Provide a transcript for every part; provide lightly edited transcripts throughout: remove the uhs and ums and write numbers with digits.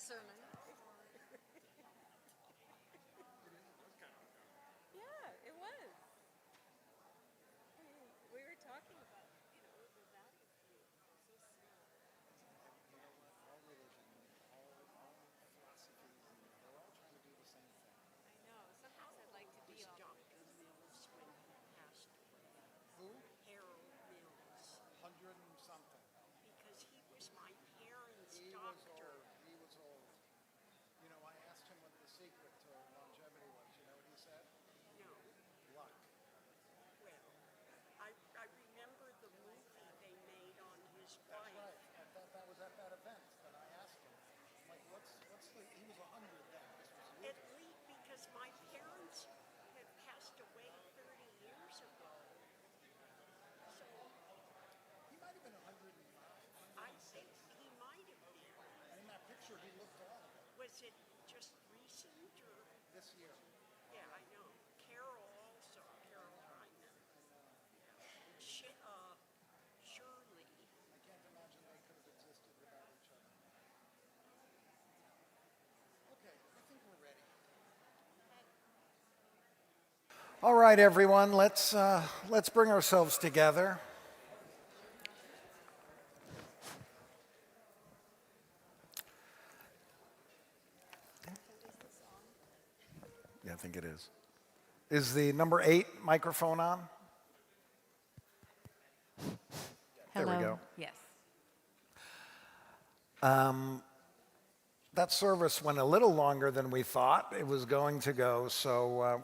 sermon. Yeah, it was. We were talking about, the value of being so small. You know what? All religion, all philosophies, they're all trying to do the same thing. I know. How Sometimes I'd like old to be was all. Dr. Mills when he passed away? Who? Harold Mills. 100 and something. Because he was my parents' He was doctor. old. He was old. You know, I asked him what the secret to longevity was. You know what he said? No, Luck. well, I remember the movie they made on his That's wife. right. I thought that was at that event that I asked him. I'm like, what's the, he was 100 then. This was At years. least because my parents had passed away 30 years ago. So He might have been 105, I 106. think he might have been. And in that picture, he looked all of it. Was it just recent or? This year. Yeah, I know. Carol also, Carol Hyman. Shirley. I can't imagine they could have existed without each other. Okay, I think we're ready. All right, everyone, let's bring ourselves together. Yeah, I think it is. Is the number 8 microphone on? There we go. Yes. That service went a little longer than we thought it was going to go, so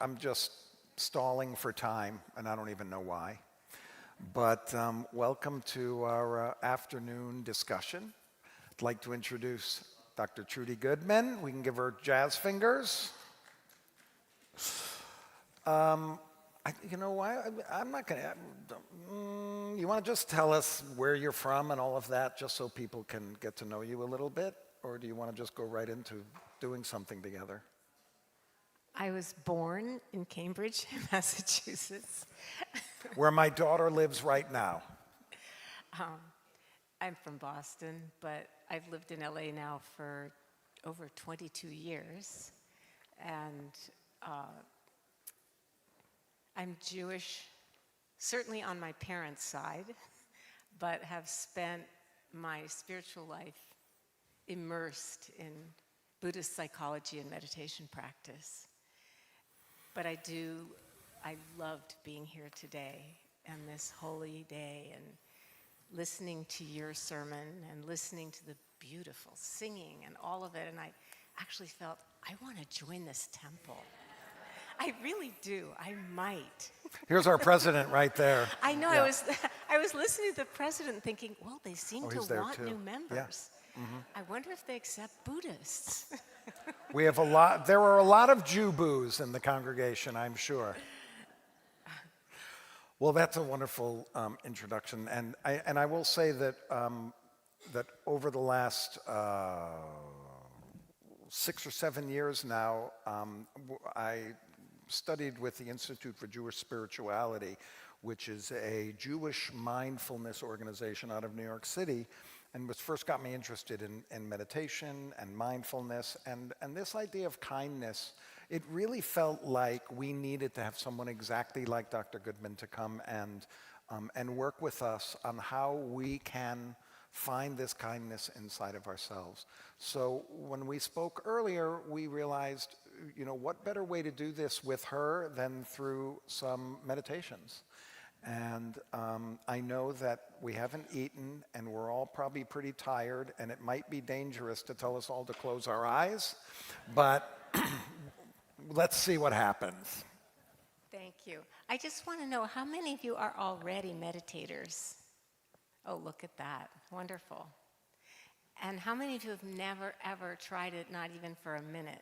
I'm just stalling for time, and I don't even know why. But welcome to our afternoon discussion. I'd like to introduce Dr. Trudy Goodman. We can give her jazz fingers. You know why? I'm not going to. You want to just tell us where you're from and all of that, just so people can get to know you a little bit? Or do you want to just go right into doing something together? I was born in Cambridge, Massachusetts. Where my daughter lives right now. I'm from Boston, but I've lived in LA now for over 22 years. And I'm Jewish, certainly on my parents' side, but have spent my spiritual life immersed in Buddhist psychology and meditation practice. But I loved being here today and this holy day and listening to your sermon and listening to the beautiful singing and all of it. And I actually felt, I want to join this temple. I really do. I might. Here's our president right there. I know. Yeah. I was listening to the president thinking, well, they seem to he's there want too. new members. Yeah. Mm-hmm. I wonder if they accept Buddhists. We have a lot. There are a lot of Jew-boos in the congregation, I'm sure. Well, that's a wonderful introduction, and I will say that that over the last 6 or 7 years now, I studied with the Institute for Jewish Spirituality, which is a Jewish mindfulness organization out of New York City, and which first got me interested in meditation and mindfulness, and this idea of kindness. It really felt like we needed to have someone exactly like Dr. Goodman to come and work with us on how we can find this kindness inside of ourselves. So when we spoke earlier, we realized, what better way to do this with her than through some meditations. And I know that we haven't eaten and we're all probably pretty tired, and it might be dangerous to tell us all to close our eyes, but let's see what happens. Thank you. I just want to know, how many of you are already meditators? Oh, look at that. Wonderful. And how many of you have never, ever tried it, not even for a minute?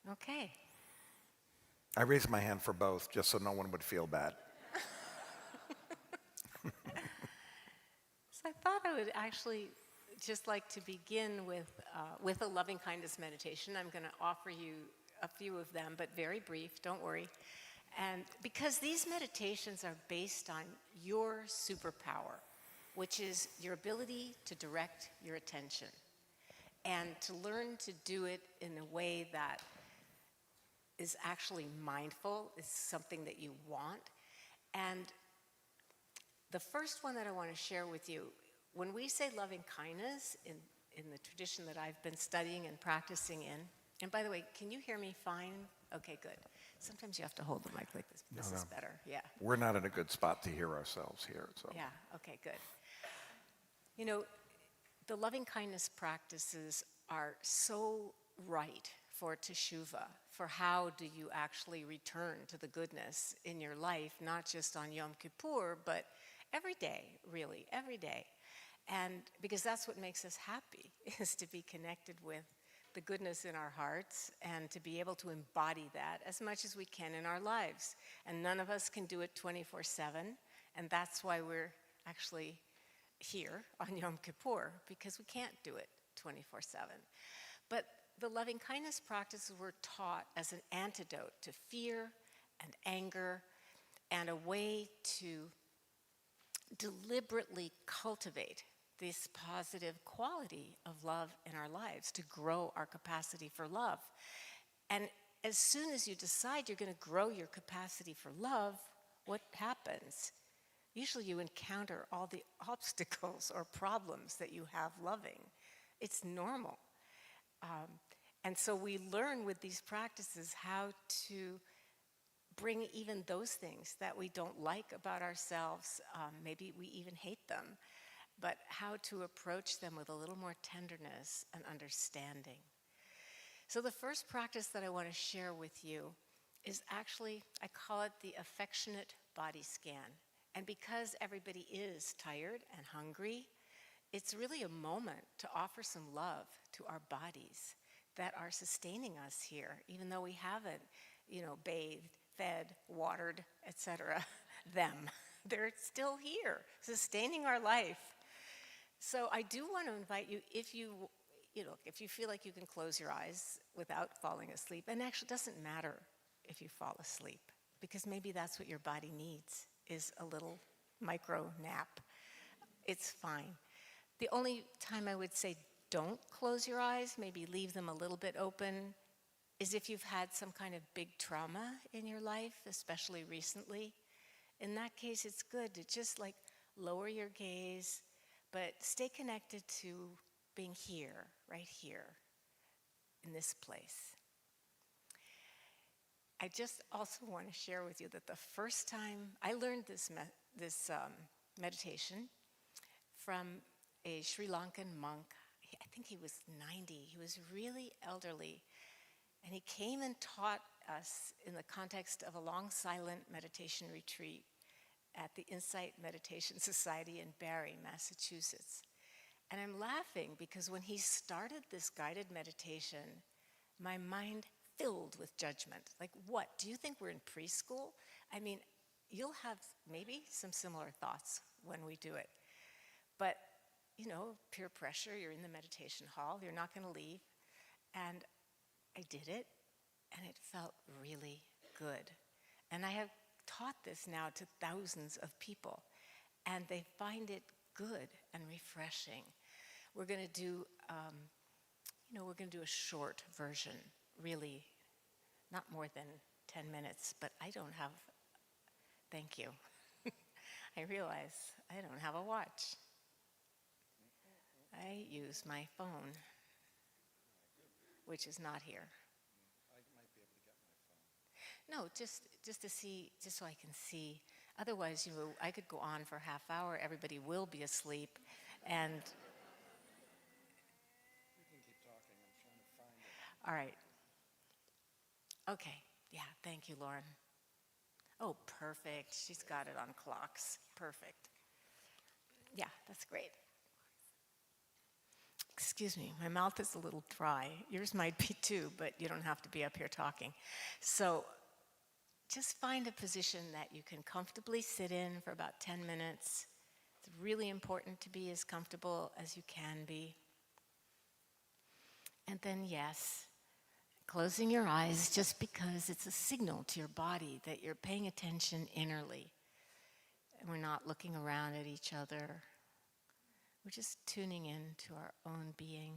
Okay. I raised my hand for both, just so no one would feel bad. So I thought I would actually just like to begin with a loving kindness meditation. I'm going to offer you a few of them, but very brief, don't worry. And because these meditations are based on your superpower, which is your ability to direct your attention and to learn to do it in a way that is actually mindful, is something that you want. And the first one that I want to share with you, when we say loving kindness in the tradition that I've been studying and practicing in, and by the way, can you hear me fine? Okay, good. Sometimes you have to hold the mic like this. This is better, yeah. We're not in a good spot to hear ourselves here, so. Yeah, okay, good. You know, the loving kindness practices are so right for teshuva, for how do you actually return to the goodness in your life, not just on Yom Kippur, but every day, really, every day. And because that's what makes us happy, is to be connected with the goodness in our hearts and to be able to embody that as much as we can in our lives. And none of us can do it 24/7, and that's why we're actually here on Yom Kippur, because we can't do it 24/7. But the loving kindness practices were taught as an antidote to fear and anger and a way to deliberately cultivate this positive quality of love in our lives, to grow our capacity for love. And as soon as you decide you're going to grow your capacity for love, what happens? Usually you encounter all the obstacles or problems that you have loving. It's normal. And so we learn with these practices how to bring even those things that we don't like about ourselves, maybe we even hate them, but how to approach them with a little more tenderness and understanding. So the first practice that I want to share with you is actually, I call it the affectionate body scan. And because everybody is tired and hungry, it's really a moment to offer some love to our bodies that are sustaining us here, even though we haven't, bathed, fed, watered, etc. them. They're still here, sustaining our life. So I do want to invite you, if you feel like you can close your eyes without falling asleep, and actually it doesn't matter if you fall asleep, because maybe that's what your body needs, is a little micro nap. It's fine. The only time I would say don't close your eyes, maybe leave them a little bit open, is if you've had some kind of big trauma in your life, especially recently. In that case, it's good to just lower your gaze, but stay connected to being here, right here, in this place. I just also want to share with you that the first time I learned this meditation from a Sri Lankan monk. I think he was 90. He was really elderly. And he came and taught us in the context of a long silent meditation retreat at the Insight Meditation Society in Barre, Massachusetts. And I'm laughing because when he started this guided meditation, my mind filled with judgment. Like, what? Do you think we're in preschool? I mean, you'll have maybe some similar thoughts when we do it. But, peer pressure, you're in the meditation hall, you're not going to leave. And I did it, and it felt really good. And I have taught this now to thousands of people, and they find it good and refreshing. We're going to do, a short version, really, not more than 10 minutes, but I don't have, thank you. I realize I don't have a watch. I use my phone, which is not here. I might be able to get my phone. No, just to see, just so I can see. Otherwise, I could go on for a half hour. Everybody will be asleep, and We can keep talking. I'm trying to find it. all right. Okay. Yeah. Thank you, Lauren. Oh, perfect. She's got it on clocks. Perfect. Yeah, that's great. Excuse me, my mouth is a little dry. Yours might be too, but you don't have to be up here talking. So just find a position that you can comfortably sit in for about 10 minutes. It's really important to be as comfortable as you can be. And then, yes, closing your eyes just because it's a signal to your body that you're paying attention innerly. And we're not looking around at each other. We're just tuning in to our own being.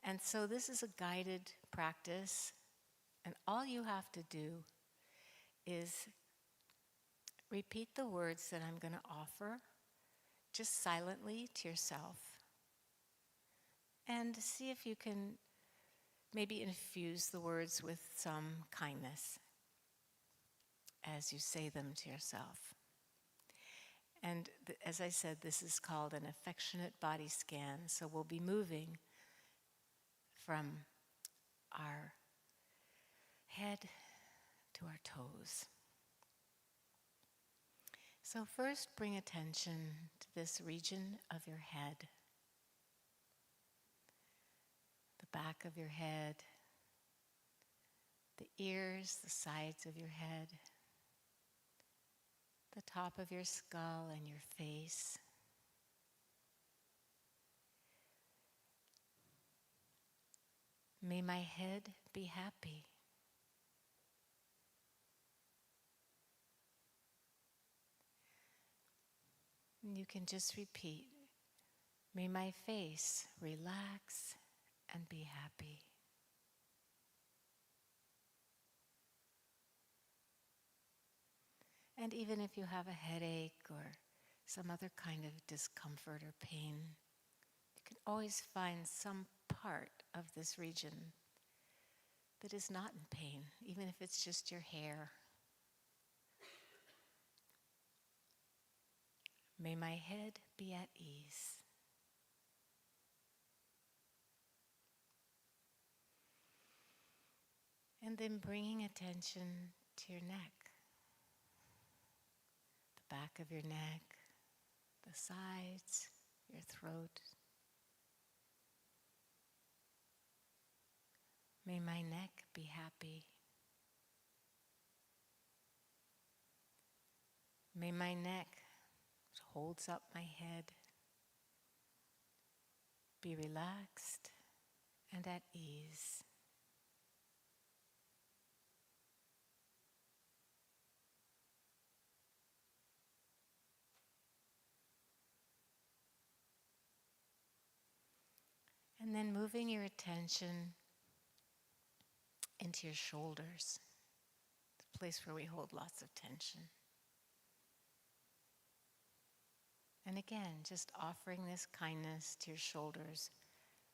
And so this is a guided practice, and all you have to do is repeat the words that I'm going to offer, just silently to yourself, and see if you can maybe infuse the words with some kindness as you say them to yourself. And as I said, this is called an affectionate body scan, so we'll be moving from our head to our toes. So first, bring attention to this region of your head, the back of your head, the ears, the sides of your head, the top of your skull and your face. May my head be happy. And you can just repeat, may my face relax and be happy. And even if you have a headache or some other kind of discomfort or pain, you can always find some part of this region that is not in pain, even if it's just your hair. May my head be at ease. And then bringing attention to your neck, the back of your neck, the sides, your throat. May my neck be happy. May my neck, which holds up my head, be relaxed and at ease. And then moving your attention into your shoulders, the place where we hold lots of tension. And again, just offering this kindness to your shoulders.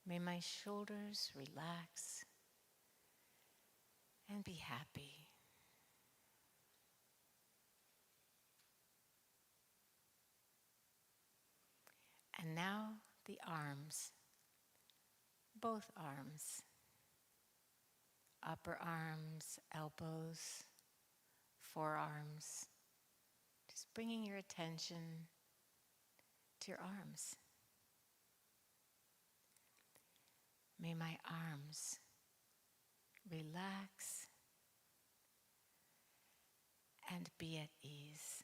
May my shoulders relax and be happy. And now the arms, both arms, upper arms, elbows, forearms, just bringing your attention to your arms. May my arms relax and be at ease.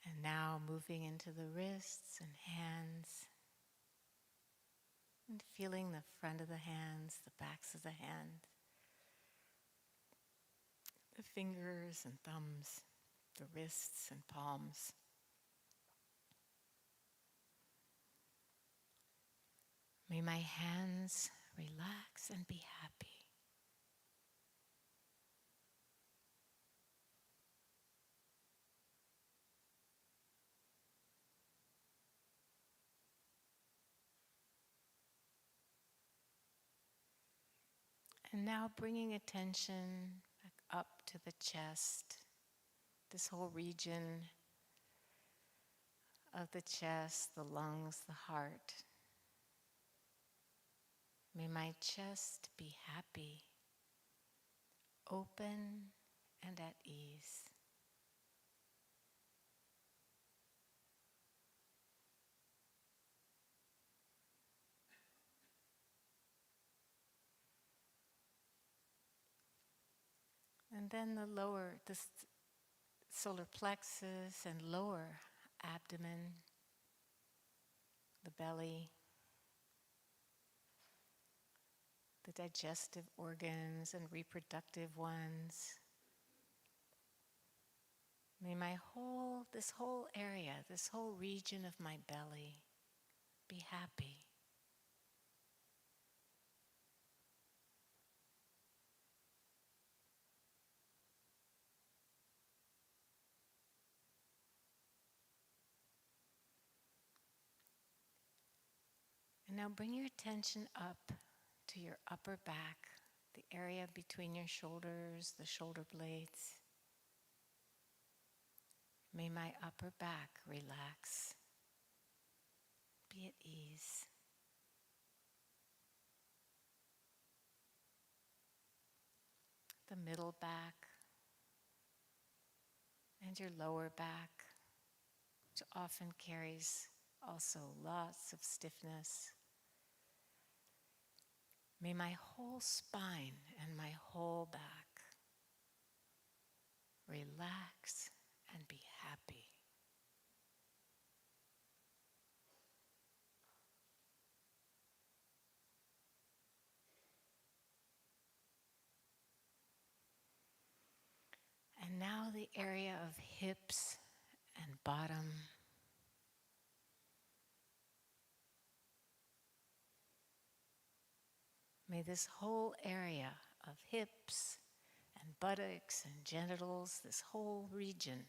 And now moving into the wrists and hands, and feeling the front of the hands, the backs of the hand, the fingers and thumbs, the wrists and palms. May my hands relax and be happy. And now bringing attention back up to the chest, this whole region of the chest, the lungs, the heart. May my chest be happy, open and at ease. And then the solar plexus and lower abdomen, the belly. the digestive organs and reproductive ones. May this whole area, this whole region of my belly be happy. And now bring your attention up to your upper back, the area between your shoulders, the shoulder blades. May my upper back relax, be at ease. The middle back and your lower back, which often carries also lots of stiffness. May my whole spine and my whole back relax and be happy. And now the area of hips and bottom. May this whole area of hips and buttocks and genitals, this whole region,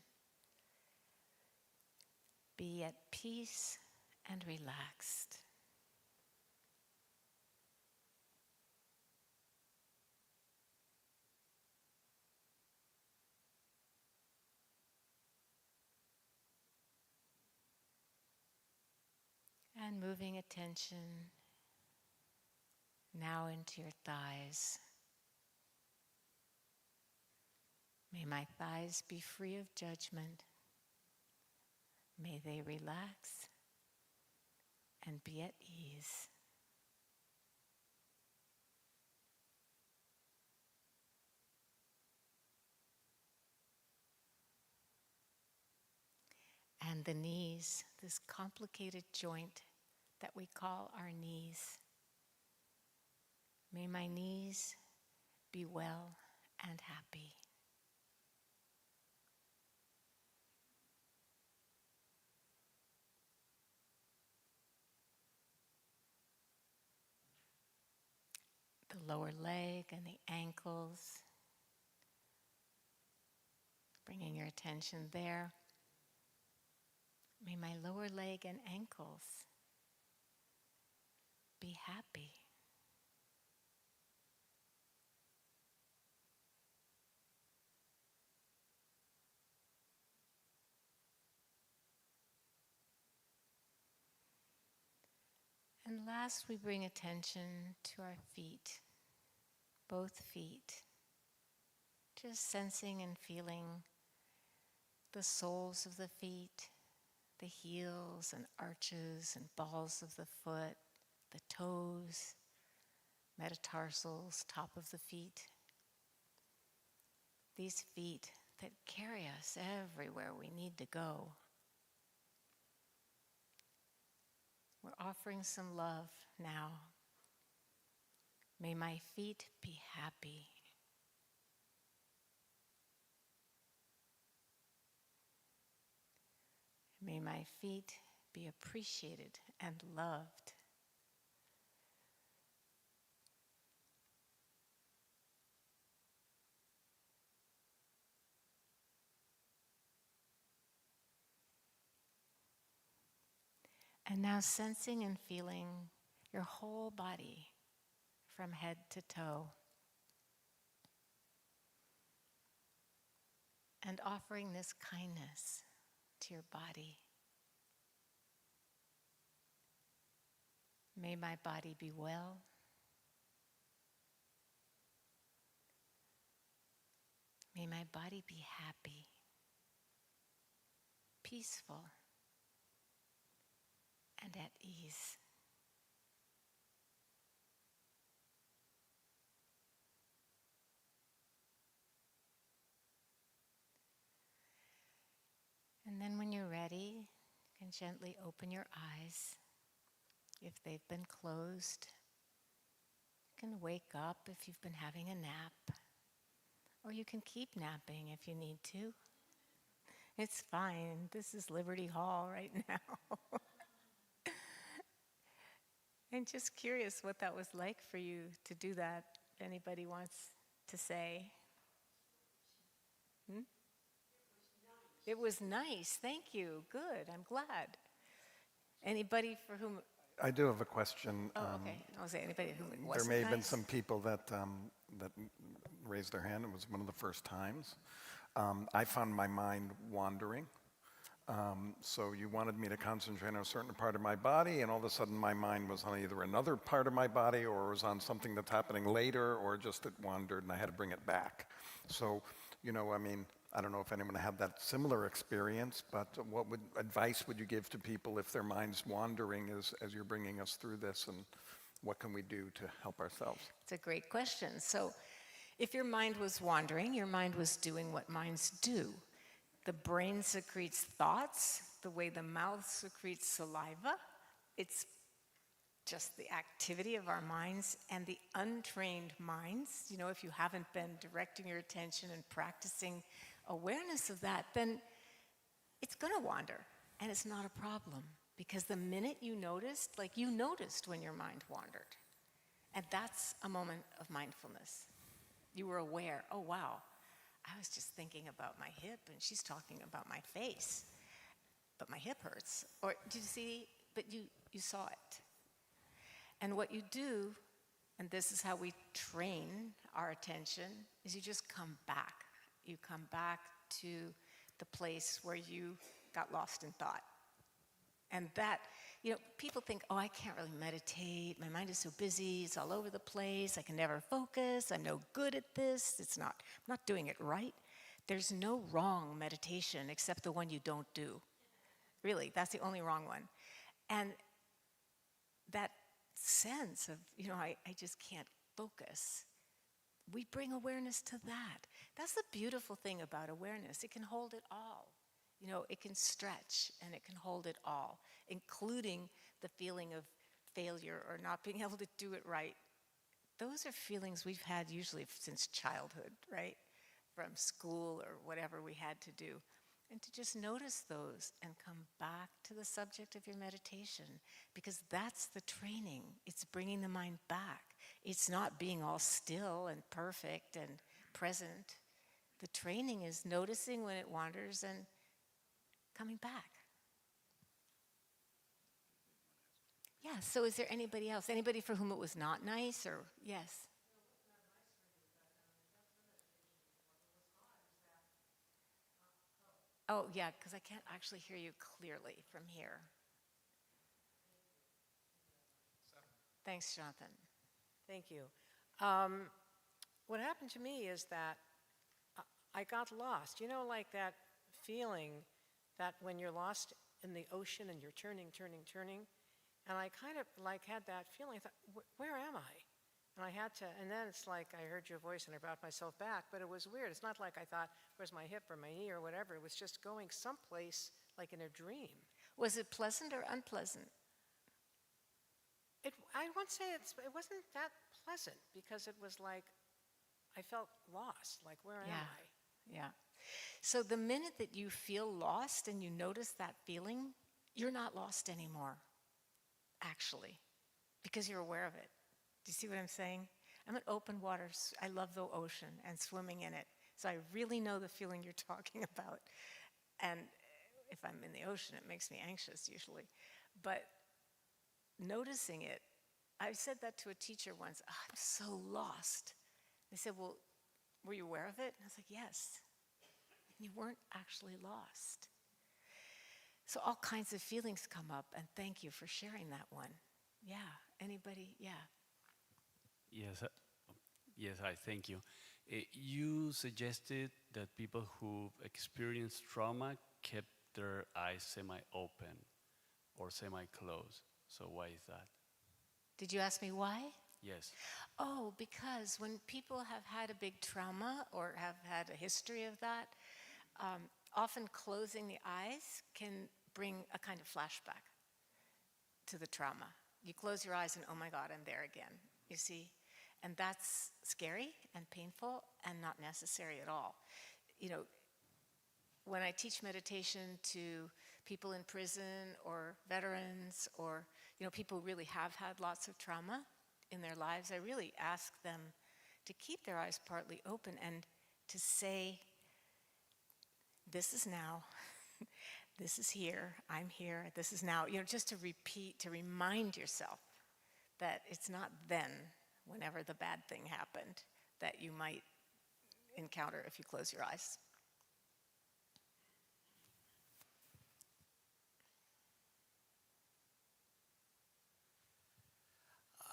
be at peace and relaxed. And moving attention now into your thighs. May my thighs be free of judgment. May they relax and be at ease. And the knees, this complicated joint that we call our knees. May my knees be well and happy. The lower leg and the ankles, bringing your attention there. May my lower leg and ankles be happy. And last, we bring attention to our feet, both feet, just sensing and feeling the soles of the feet, the heels and arches and balls of the foot, the toes, metatarsals, top of the feet. These feet that carry us everywhere we need to go. We're offering some love now. May my feet be happy. May my feet be appreciated and loved. And now sensing and feeling your whole body from head to toe. And offering this kindness to your body. May my body be well. May my body be happy, peaceful, and at ease. And then when you're ready, you can gently open your eyes if they've been closed. can wake up if you've been having a nap, or you can keep napping if you need to. It's fine. This is Liberty Hall right now. I'm just curious what that was like for you to do that. If anybody wants to say. It was nice. Thank you. Good. I'm glad. Anybody for whom? I do have a question. Oh, okay. I'll say anybody whom it There wasn't may have been nice? some people that raised their hand. It was one of the first times. I found my mind wandering. So you wanted me to concentrate on a certain part of my body, and all of a sudden my mind was on either another part of my body or it was on something that's happening later, or just it wandered and I had to bring it back. So, I don't know if anyone had that similar experience, but what advice would you give to people if their mind's wandering as you're bringing us through this, and what can we do to help ourselves? It's a great question. So if your mind was wandering, your mind was doing what minds do. The brain secretes thoughts the way the mouth secretes saliva. It's just the activity of our minds, and the untrained minds, if you haven't been directing your attention and practicing awareness of that, then it's going to wander, and it's not a problem, because the minute you noticed, like you noticed when your mind wandered, and that's a moment of mindfulness. You were aware, oh wow, I was just thinking about my hip, and she's talking about my face, but my hip hurts. Or did you see, but you saw it. And what you do, and this is how we train our attention, is you just come back. You come back to the place where you got lost in thought. And that, people think, oh, I can't really meditate. My mind is so busy. It's all over the place. I can never focus. I'm no good at this. I'm not doing it right. There's no wrong meditation except the one you don't do. Really, that's the only wrong one. And that sense of, I just can't focus. We bring awareness to that. That's the beautiful thing about awareness. It can hold it all. It can stretch and it can hold it all, including the feeling of failure or not being able to do it right. Those are feelings we've had usually since childhood, right? From school or whatever we had to do. And to just notice those and come back to the subject of your meditation, because that's the training. It's bringing the mind back. It's not being all still and perfect and present. The training is noticing when it wanders and coming back. Yeah, so is there anybody else? Anybody for whom it was not nice, or yes? Oh, yeah, because I can't actually hear you clearly from here. Thanks, Jonathan. Thank you. What happened to me is that I got lost. Like that feeling that when you're lost in the ocean and you're turning. And I kind of had that feeling. I thought, where am I? And then it's like I heard your voice and I brought myself back, but it was weird. It's not like I thought, where's my hip or my knee or whatever. It was just going someplace like in a dream. Was it pleasant or unpleasant? I won't say it wasn't that pleasant, because it was like I felt lost, like where am I? Yeah. So the minute that you feel lost and you notice that feeling, you're not lost anymore, actually, because you're aware of it. Do you see what I'm saying? I'm an open water. I love the ocean and swimming in it. So I really know the feeling you're talking about. And if I'm in the ocean, it makes me anxious usually. But noticing it, I said that to a teacher once, oh, I'm so lost. They said, well, were you aware of it? And I was like, yes. You weren't actually lost. So all kinds of feelings come up, and thank you for sharing that one. Yeah, anybody? Yeah. Yes, I thank you. You suggested that people who experienced trauma kept their eyes semi-open or semi-closed. So why is that? Did you ask me why? Yes. Oh, because when people have had a big trauma or have had a history of that, often closing the eyes can bring a kind of flashback to the trauma. You close your eyes and, oh my God, I'm there again, you see? And that's scary and painful and not necessary at all. You know, when I teach meditation to people in prison or veterans or, people who really have had lots of trauma in their lives, I really ask them to keep their eyes partly open and to say, this is now, this is here, I'm here, this is now, just to repeat, to remind yourself that it's not then, whenever the bad thing happened, that you might encounter if you close your eyes.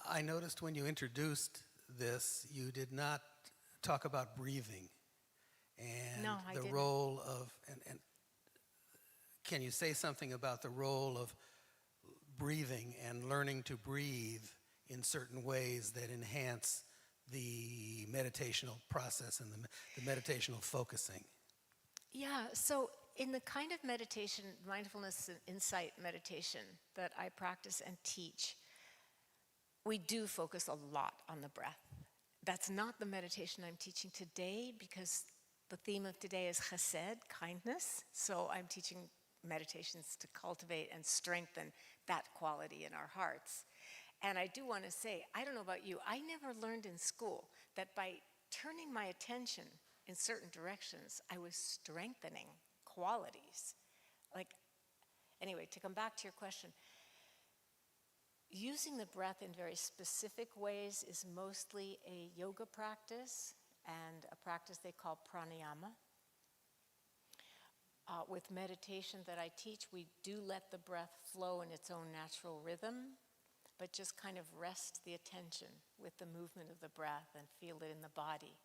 I noticed when you introduced this, you did not talk about breathing and No, I the didn't. role of, and can you say something about the role of breathing and learning to breathe in certain ways that enhance the meditational process and the meditational focusing? Yeah, so in the kind of meditation, mindfulness and insight meditation that I practice and teach, we do focus a lot on the breath. That's not the meditation I'm teaching today because the theme of today is chesed, kindness. So I'm teaching meditations to cultivate and strengthen that quality in our hearts. And I do want to say, I don't know about you, I never learned in school that by turning my attention in certain directions, I was strengthening qualities. Anyway, to come back to your question, using the breath in very specific ways is mostly a yoga practice and a practice they call pranayama. With meditation that I teach, we do let the breath flow in its own natural rhythm, but just kind of rest the attention with the movement of the breath and feel it in the body.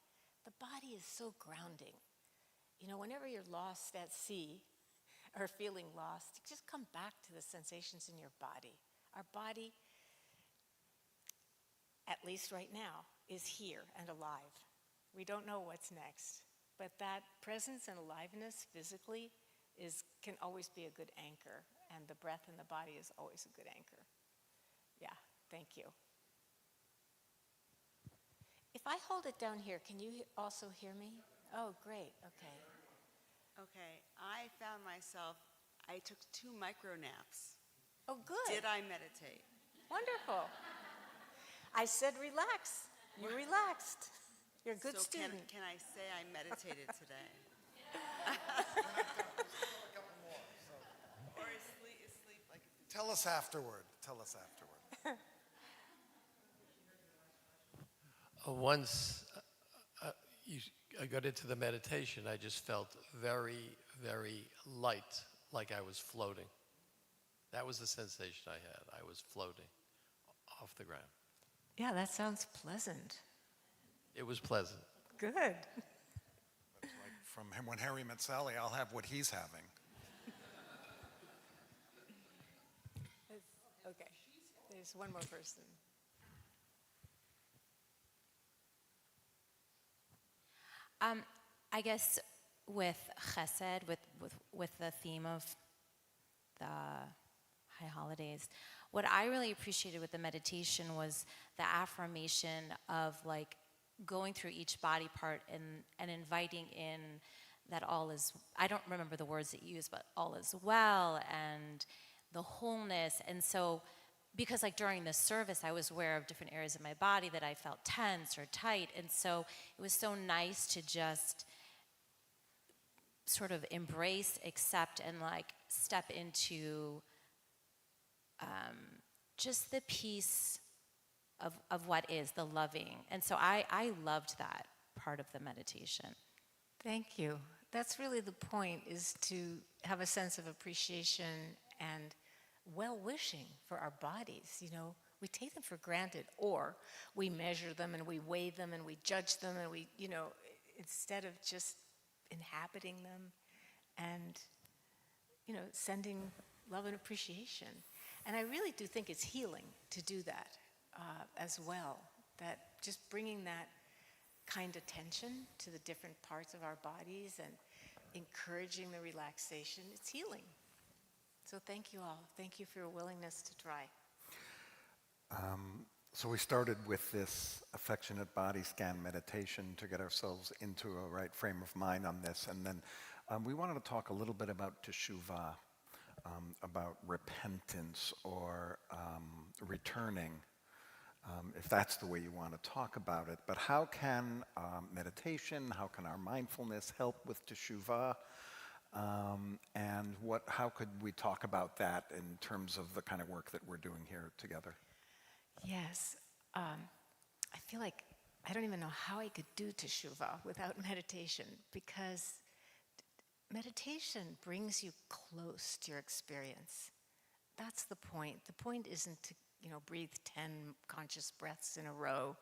The body is so grounding. Whenever you're lost at sea or feeling lost, just come back to the sensations in your body. Our body, at least right now, is here and alive. We don't know what's next, but that presence and aliveness physically can always be a good anchor, and the breath in the body is always a good anchor. Yeah, thank you. If I hold it down here, can you also hear me? Oh, great, okay. Okay, I found myself, I took 2 micro naps. Oh, good. Did I meditate? Wonderful. I said relax. You relaxed. You're a good So student. Can I say I meditated today? Or is sleep like... Tell us afterward. Tell us afterward. Once I got into the meditation, I just felt very, very light, like I was floating. That was the sensation I had. I was floating off the ground. Yeah, that sounds pleasant. It was pleasant. Good. It's like from him, when Harry met Sally, I'll have what he's having. Okay, there's one more person. I guess with chesed, with the theme of the high holidays, what I really appreciated with the meditation was the affirmation of going through each body part and inviting in that all is, I don't remember the words that you used, but all is well and the wholeness. And so, because during the service, I was aware of different areas of my body that I felt tense or tight. And so it was so nice to just sort of embrace, accept, and step into just the peace of what is, the loving. And so I loved that part of the meditation. Thank you. That's really the point, is to have a sense of appreciation and well-wishing for our bodies. We take them for granted, or we measure them and we weigh them and we judge them and we, instead of just inhabiting them and, sending love and appreciation. And I really do think it's healing to do that as well, that just bringing that kind attention to the different parts of our bodies and encouraging the relaxation, it's healing. So thank you all. Thank you for your willingness to try. So we started with this affectionate body scan meditation to get ourselves into a right frame of mind on this. And then we wanted to talk a little bit about teshuva, about repentance or returning, if that's the way you want to talk about it. But how can meditation, how can our mindfulness help with teshuva? And how could we talk about that in terms of the kind of work that we're doing here together? Yes. I feel like I don't even know how I could do teshuva without meditation, because meditation brings you close to your experience. That's the point. The point isn't to, breathe 10 conscious breaths in a row.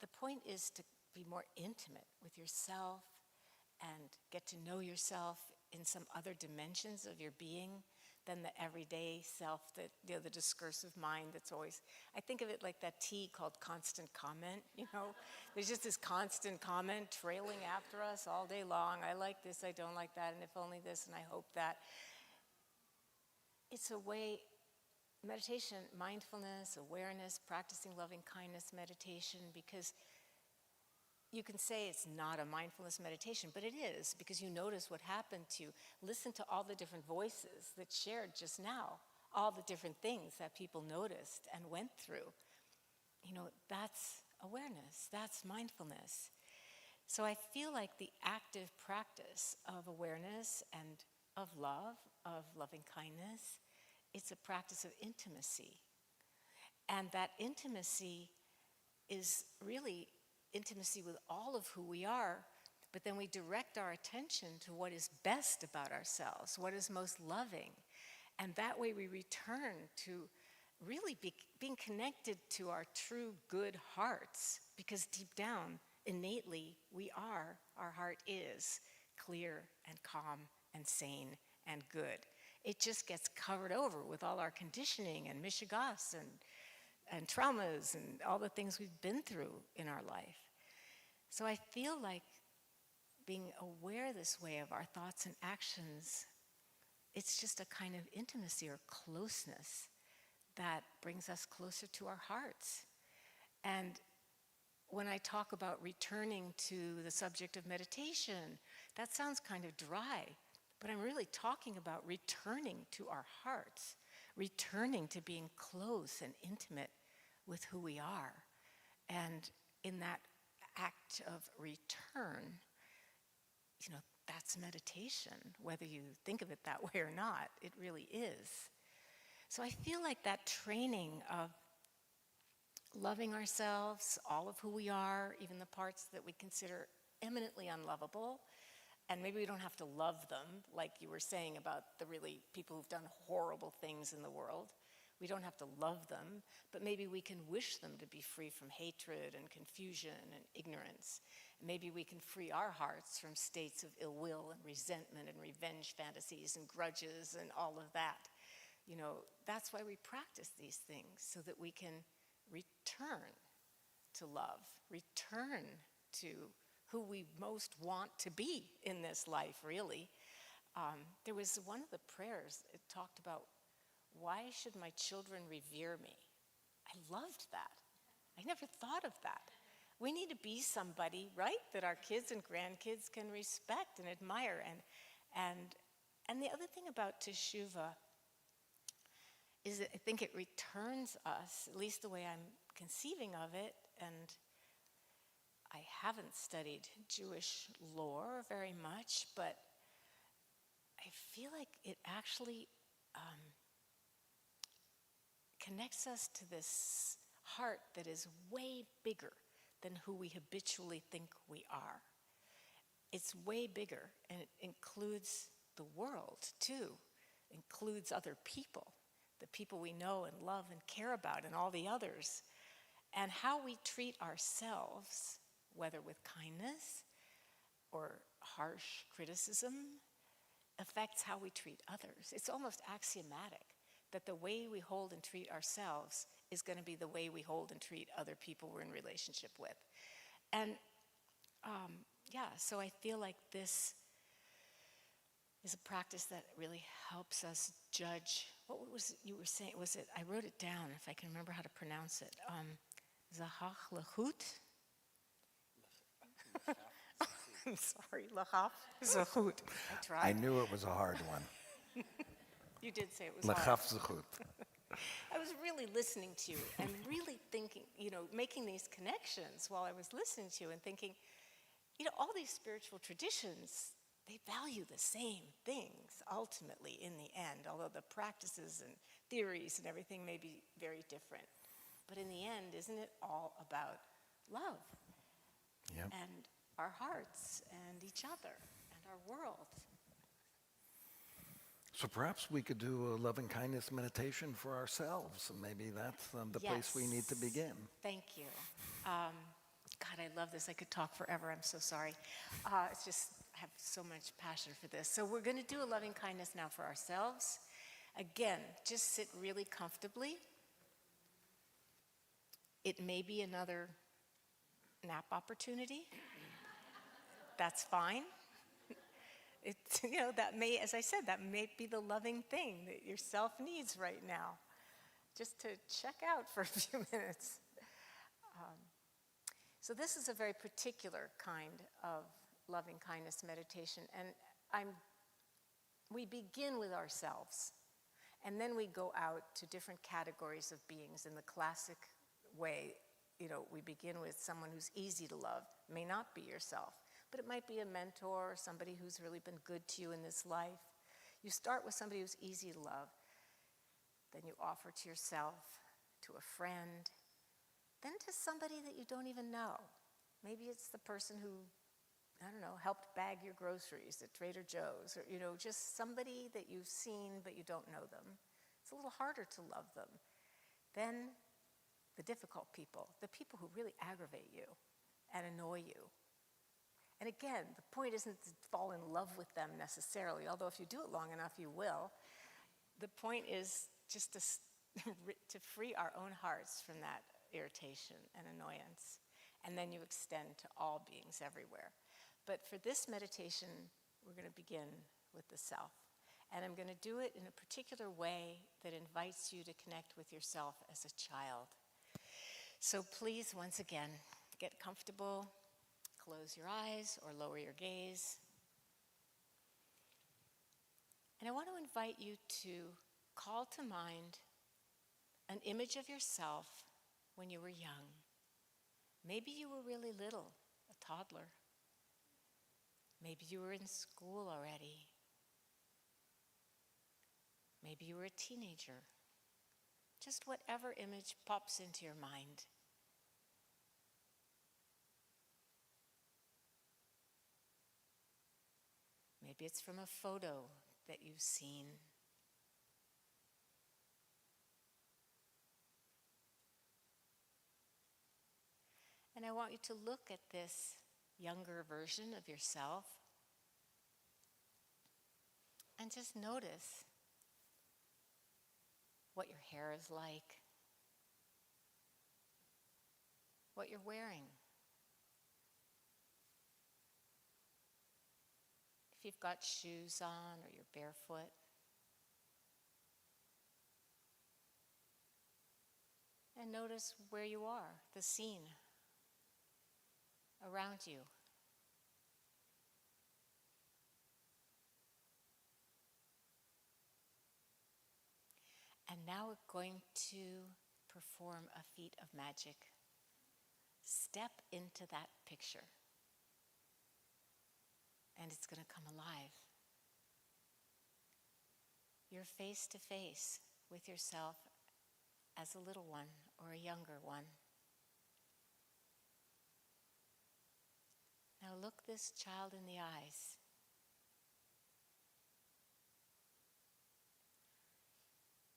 The point is to be more intimate with yourself and get to know yourself in some other dimensions of your being than the everyday self, that the discursive mind that's always, I think of it like that tea called constant comment, There's just this constant comment trailing after us all day long. I like this, I don't like that, and if only this, and I hope that. It's a way, meditation, mindfulness, awareness, practicing loving kindness meditation, because you can say it's not a mindfulness meditation, but it is, because you notice what happened to you. Listen to all the different voices that shared just now, all the different things that people noticed and went through. That's awareness, that's mindfulness. So I feel like the active practice of awareness and of love, of loving kindness, it's a practice of intimacy. And that intimacy is really intimacy with all of who we are, but then we direct our attention to what is best about ourselves, what is most loving. And that way we return to really being connected to our true good hearts, because deep down, innately, our heart is clear and calm and sane and good. It just gets covered over with all our conditioning and mishigas and traumas and all the things we've been through in our life. So I feel like being aware this way of our thoughts and actions, it's just a kind of intimacy or closeness that brings us closer to our hearts. And when I talk about returning to the subject of meditation, that sounds kind of dry, but I'm really talking about returning to our hearts, returning to being close and intimate with who we are. And in that act of return, that's meditation, whether you think of it that way or not. It really is. So I feel like that training of loving ourselves, all of who we are, even the parts that we consider eminently unlovable, and maybe we don't have to love them, like you were saying about the really people who've done horrible things in the world. We don't have to love them, but maybe we can wish them to be free from hatred and confusion and ignorance. And maybe we can free our hearts from states of ill will and resentment and revenge fantasies and grudges and all of that. That's why we practice these things, so that we can return to love, return to who we most want to be in this life, really. There was one of the prayers, it talked about, why should my children revere me? I loved that. I never thought of that. We need to be somebody, right, that our kids and grandkids can respect and admire. And the other thing about teshuva is that I think it returns us, at least the way I'm conceiving of it, and I haven't studied Jewish lore very much, but I feel like it actually connects us to this heart that is way bigger than who we habitually think we are. It's way bigger, and it includes the world too, includes other people, the people we know and love and care about, and all the others. And how we treat ourselves, whether with kindness or harsh criticism, affects how we treat others. It's almost axiomatic that the way we hold and treat ourselves is going to be the way we hold and treat other people we're in relationship with. And so I feel like this is a practice that really helps us judge what was it you were saying? Was it, I wrote it down if I can remember how to pronounce it. Zahach Lehut? I'm sorry, Lachaf Zahut. I tried. I knew it was a hard one. You did say it was hard. Lechaf zechut. I was really listening to you and really thinking, making these connections while I was listening to you and thinking, all these spiritual traditions, they value the same things ultimately in the end, although the practices and theories and everything may be very different. But in the end, isn't it all about love Yep. and our hearts and each other and our world? So perhaps we could do a loving kindness meditation for ourselves, and maybe that's the place we need to begin. Thank you. God, I love this. I could talk forever. I'm so sorry. It's just, I have so much passion for this. So we're going to do a loving kindness now for ourselves. Again, just sit really comfortably. It may be another nap opportunity. That's fine. That may, as I said, that may be the loving thing that yourself needs right now, just to check out for a few minutes. So this is a very particular kind of loving kindness meditation, and we begin with ourselves, and then we go out to different categories of beings in the classic way. We begin with someone who's easy to love, may not be yourself, but it might be a mentor or somebody who's really been good to you in this life. You start with somebody who's easy to love, then you offer to yourself, to a friend, then to somebody that you don't even know. Maybe it's the person who, helped bag your groceries at Trader Joe's, or, just somebody that you've seen but you don't know them. It's a little harder to love them. Then the difficult people, the people who really aggravate you and annoy you. And again, the point isn't to fall in love with them necessarily, although if you do it long enough, you will. The point is just to free our own hearts from that irritation and annoyance. And then you extend to all beings everywhere. But for this meditation, we're going to begin with the self. And I'm going to do it in a particular way that invites you to connect with yourself as a child. So please, once again, get comfortable. Close your eyes or lower your gaze. And I want to invite you to call to mind an image of yourself when you were young. Maybe you were really little, a toddler. Maybe you were in school already. Maybe you were a teenager. Just whatever image pops into your mind. Maybe it's from a photo that you've seen. And I want you to look at this younger version of yourself and just notice what your hair is like, what you're wearing. If you've got shoes on or you're barefoot. And notice where you are, the scene around you. And now we're going to perform a feat of magic. Step into that picture. And it's going to come alive. You're face to face with yourself as a little one or a younger one. Now look this child in the eyes.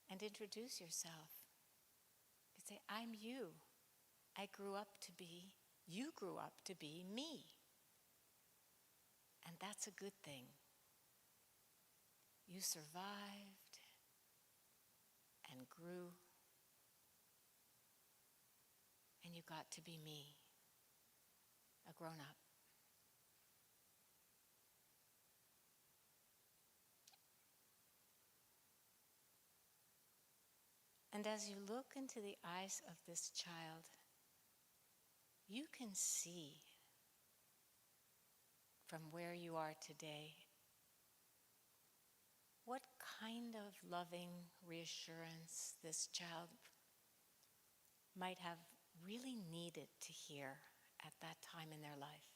And introduce yourself. You say, I'm you. I grew up to be, you grew up to be me. And that's a good thing. You survived and grew, and you got to be me, a grown-up. And as you look into the eyes of this child, you can see from where you are today what kind of loving reassurance this child might have really needed to hear at that time in their life.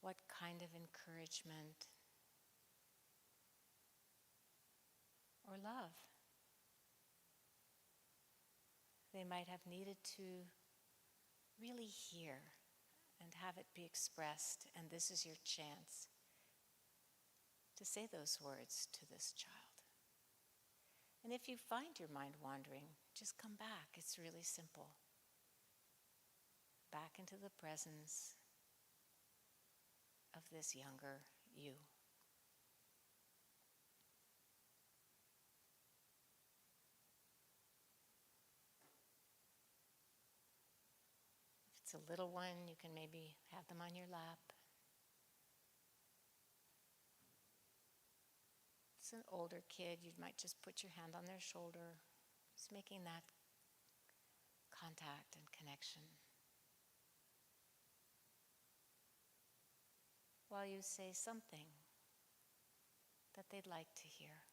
What kind of encouragement or love they might have needed to really hear and have it be expressed, and this is your chance to say those words to this child. And if you find your mind wandering, just come back. It's really simple. Back into the presence of this younger you. If it's a little one, you can maybe have them on your lap. If it's an older kid, you might just put your hand on their shoulder, just making that contact and connection. While you say something that they'd like to hear.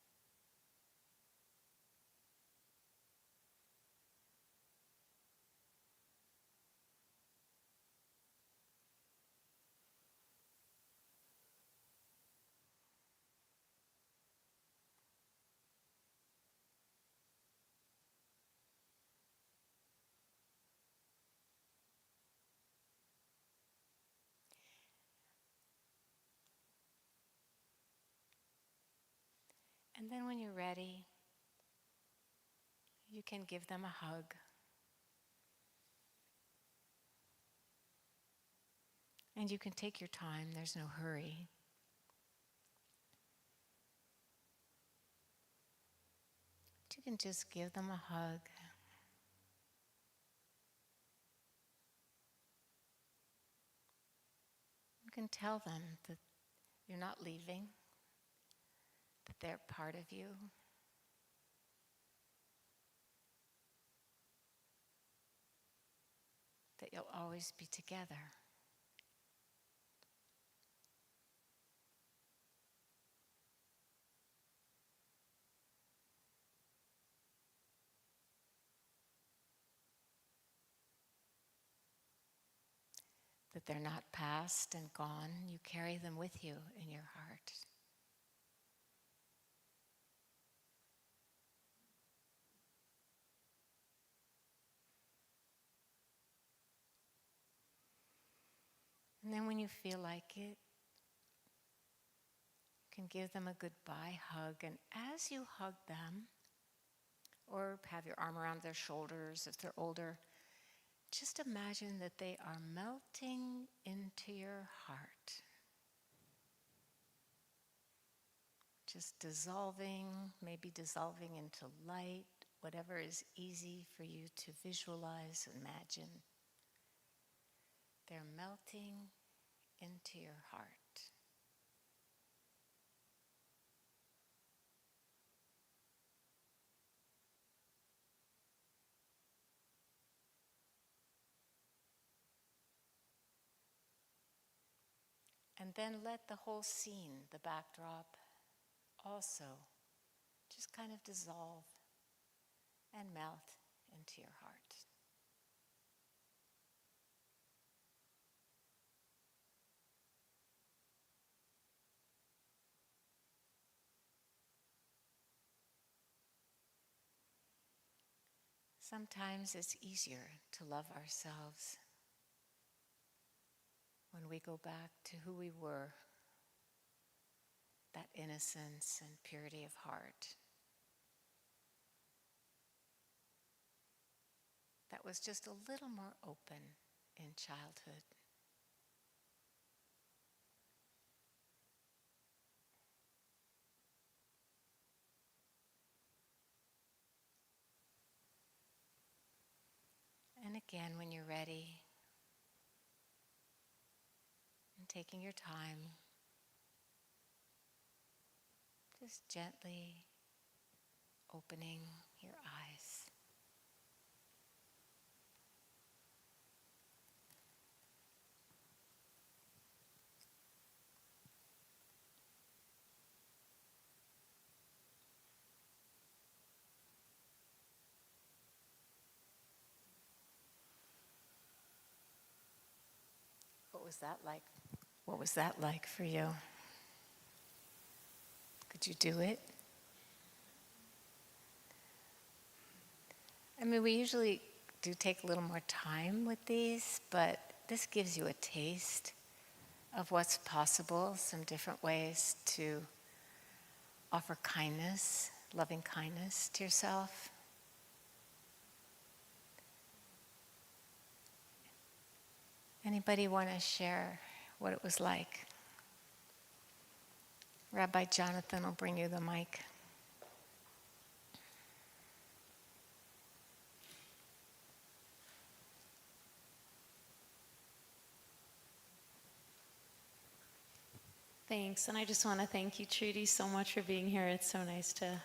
And then when you're ready, you can give them a hug. And you can take your time, there's no hurry. But you can just give them a hug. You can tell them that you're not leaving, that they're part of you. That you'll always be together. That they're not past and gone, you carry them with you in your heart. And then when you feel like it, you can give them a goodbye hug. And as you hug them, or have your arm around their shoulders if they're older, just imagine that they are melting into your heart. Just dissolving, maybe dissolving into light, whatever is easy for you to visualize, imagine. They're melting into your heart. And then let the whole scene, the backdrop, also just kind of dissolve and melt into your heart. Sometimes it's easier to love ourselves when we go back to who we were, that innocence and purity of heart. That was just a little more open in childhood. And again, when you're ready, and taking your time, Just gently opening your eyes. What was that like? What was that like for you? Could you do it? I mean, we usually do take a little more time with these, but this gives you a taste of what's possible, some different ways to offer kindness, loving kindness to yourself. Anybody want to share what it was like? Rabbi Jonathan will bring you the mic. Thanks, and I just want to thank you, Trudy, so much for being here. It's so nice to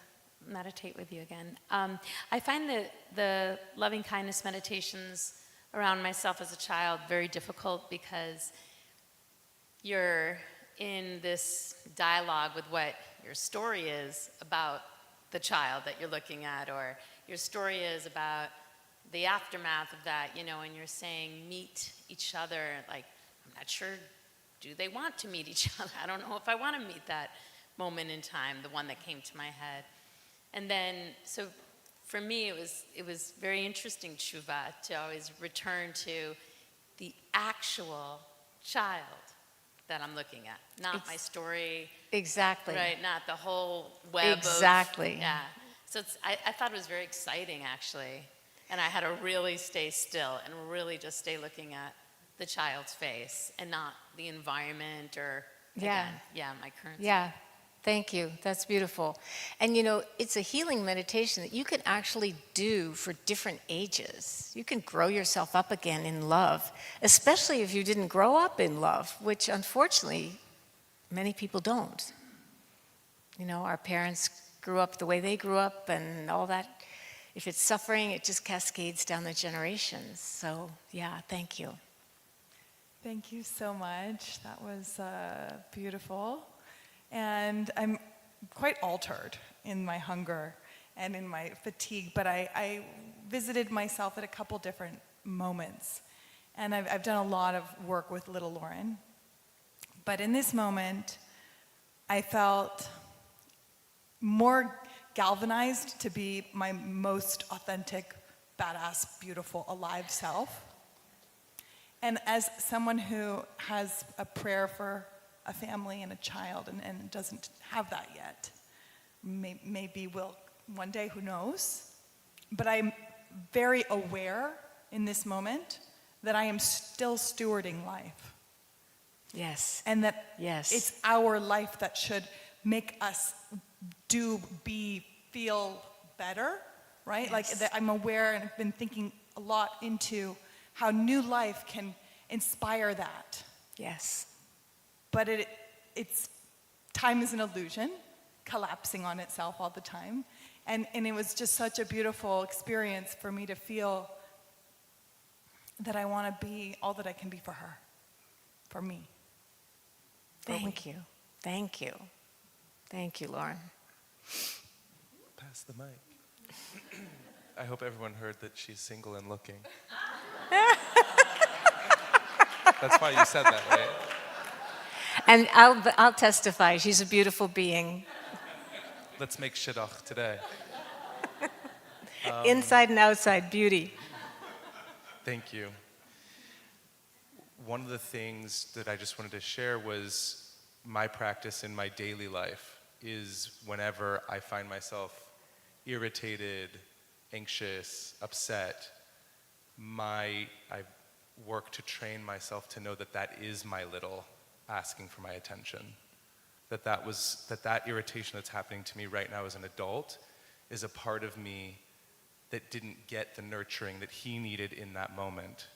meditate with you again. I find that the loving kindness meditations around myself as a child very difficult because you're in this dialogue with what your story is about the child that you're looking at, or your story is about the aftermath of that, you know, and you're saying meet each other. Like, I'm not sure, do they want to meet each other? I don't know if I want to meet that moment in time, the one that came to my head. And then, so for me, it was very interesting, teshuva, to always return to the actual child that I'm looking at, not my story. Exactly. Right, not the whole web Exactly. of, yeah. So I thought it was very exciting, actually. And I had to really stay still and really just stay looking at the child's face and not the environment or, Yeah. again, my current Yeah, thank you. That's beautiful. And you know, it's a healing meditation that you can actually do for different ages. You can grow yourself up again in love, especially if you didn't grow up in love, which unfortunately many people don't. You know, our parents grew up the way they grew up and all that. If it's suffering, it just cascades down the generations. So, yeah, thank you. Thank you so much. That was beautiful. And I'm quite altered in my hunger and in my fatigue, but I visited myself at a couple different moments. And I've done a lot of work with little Lauren. But in this moment, I felt more galvanized to be my most authentic, badass, beautiful, alive self. And as someone who has a prayer for a family and a child and doesn't have that yet, maybe will one day, who knows? But I'm very aware in this moment that I am still stewarding life. Yes. And that Yes. it's our life that should make us feel better, right? Yes. Like that I'm aware and I've been thinking a lot into how new life can inspire that. Yes. But it's time is an illusion, collapsing on itself all the time. And it was just such a beautiful experience for me to feel that I want to be all that I can be for her, for me. Thank you. Thank you. Thank you, Lauren. Pass the mic. I hope everyone heard that she's single and looking. That's why you said that, right? And I'll testify, she's a beautiful being. Let's make shidduch today. Inside and outside, beauty. Thank you. One of the things that I just wanted to share was my practice in my daily life is whenever I find myself irritated, anxious, upset, I work to train myself to know that that is my little asking for my attention. That irritation that's happening to me right now as an adult is a part of me that didn't get the nurturing that he needed in that moment.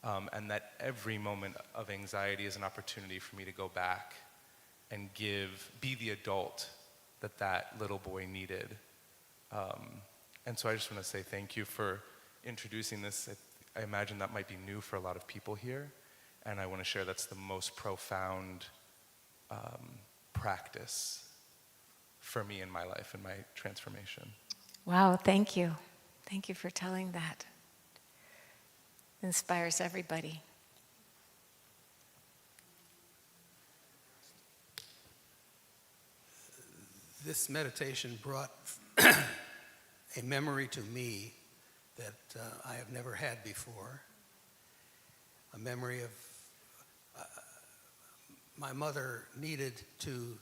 And that every moment of anxiety is an opportunity for me to go back and be the adult that that little boy needed. And so I just want to say thank you for introducing this. I imagine that might be new for a lot of people here, and I want to share that's the most profound practice for me in my life and my transformation. Wow, thank you. Thank you for telling that. Inspires everybody. This meditation brought a memory to me that I have never had before. A memory of my mother needed to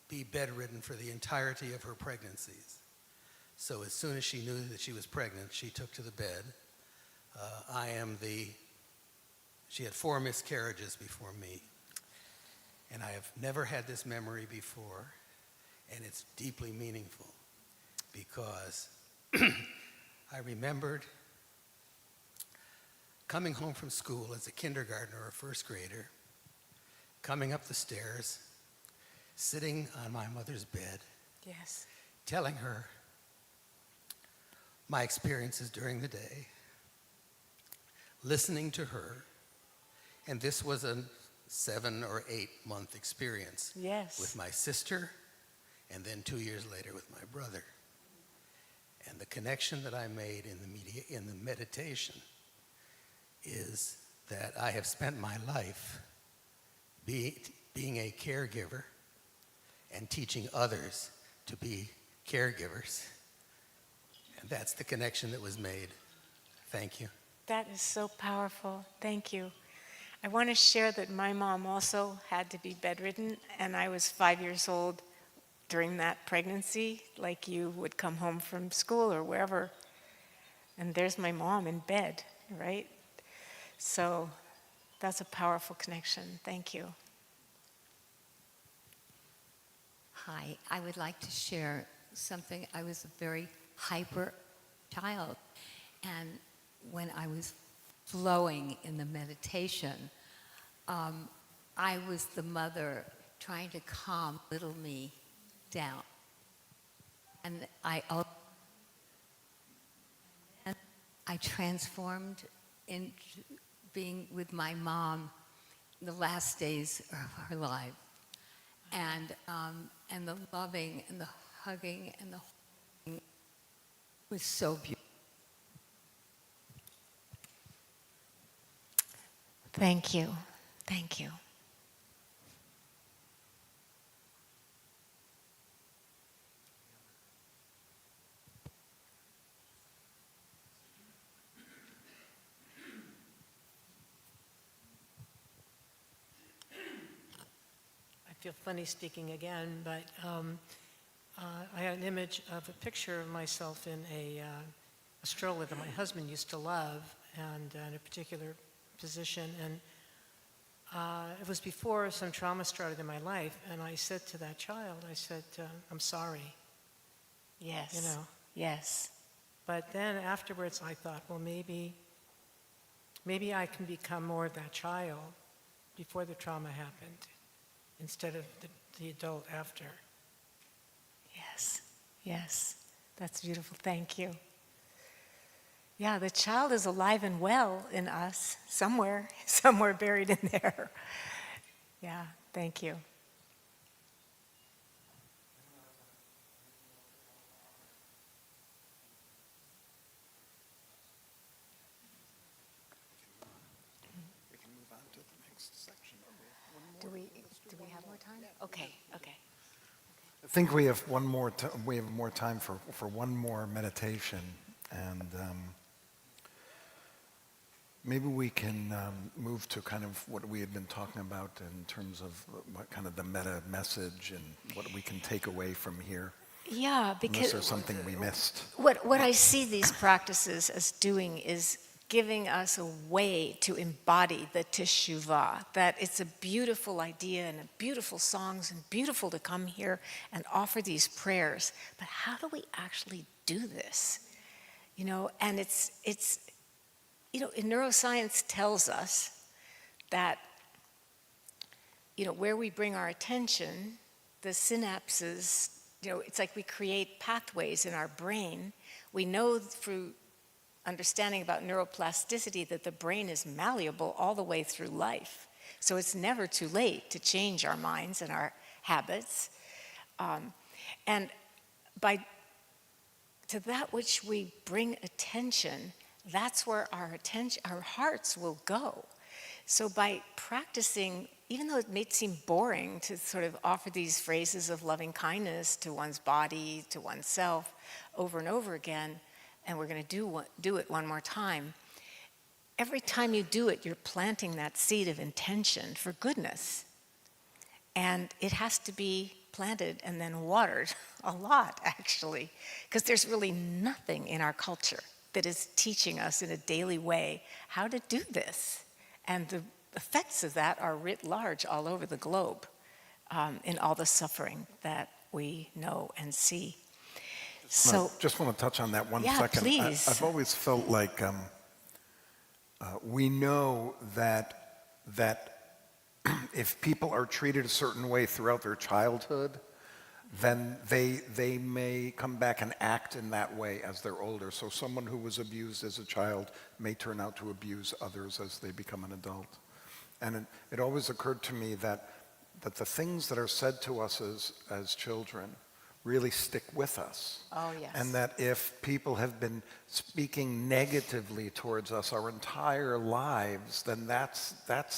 be bedridden for the entirety of her pregnancies. So as soon as she knew that she was pregnant, she took to the bed. She had 4 miscarriages before me. And I have never had this memory before, and it's deeply meaningful because I remembered coming home from school as a kindergartner or a first grader, coming up the stairs, sitting on my mother's bed, Yes. telling her my experiences during the day, listening to her, and this was a 7 or 8 month experience Yes. with my sister, and then 2 years later with my brother. And the connection that I made in the meditation is that I have spent my life being a caregiver and teaching others to be caregivers. And that's the connection that was made. Thank you. That is so powerful. Thank you. I want to share that my mom also had to be bedridden, and I was 5 years old during that pregnancy. Like, you would come home from school or wherever, and there's my mom in bed, right? So that's a powerful connection. Thank you. Hi, I would like to share something. I was a very hyper child, and when I was flowing in the meditation, I was the mother trying to calm little me down. And I transformed into being with my mom the last days of her life. And the loving and the hugging and the holding was so beautiful. Thank you. Thank you. I feel funny speaking again, but I had an image of a picture of myself in a stroller that my husband used to love, and in a particular position. And it was before some trauma started in my life, and I said to that child, I said, I'm sorry. Yes. You know. Yes. But then afterwards I thought, well, maybe I can become more of that child before the trauma happened, instead of the adult after. Yes. Yes. That's beautiful. Thank you. Yeah, the child is alive and well in us, somewhere buried in there. Yeah, thank you. We can move on to the next section. Do we have more time? Okay, okay. I think we have more time for one more meditation, and maybe we can move to kind of what we had been talking about in terms of what kind of the meta message and what we can take away from here. Yeah, Unless because there's something we missed. what I see these practices as doing is giving us a way to embody the teshuva, that it's a beautiful idea and beautiful songs and beautiful to come here and offer these prayers. But how do we actually do this? You know, and it's you know, in neuroscience tells us that, you know, where we bring our attention, the synapses it's like we create pathways in our brain. We know through understanding about neuroplasticity that the brain is malleable all the way through life. So it's never too late to change our minds and our habits. And to that which we bring attention, that's where our hearts will go. So by practicing, even though it may seem boring to sort of offer these phrases of loving kindness to one's body, to oneself, over and over again, and we're going to do it one more time, every time you do it, you're planting that seed of intention for goodness. And it has to be planted and then watered a lot, actually, because there's really nothing in our culture that is teaching us in a daily way how to do this. And the effects of that are writ large all over the globe, in all the suffering that we know and see. So, just want to touch on that one yeah, second. please. I've always felt like we know that if people are treated a certain way throughout their childhood, then they may come back and act in that way as they're older. So someone who was abused as a child may turn out to abuse others as they become an adult. And it always occurred to me that the things that are said to us as children really stick with us. Oh, yes. And that if people have been speaking negatively towards us our entire lives, then that's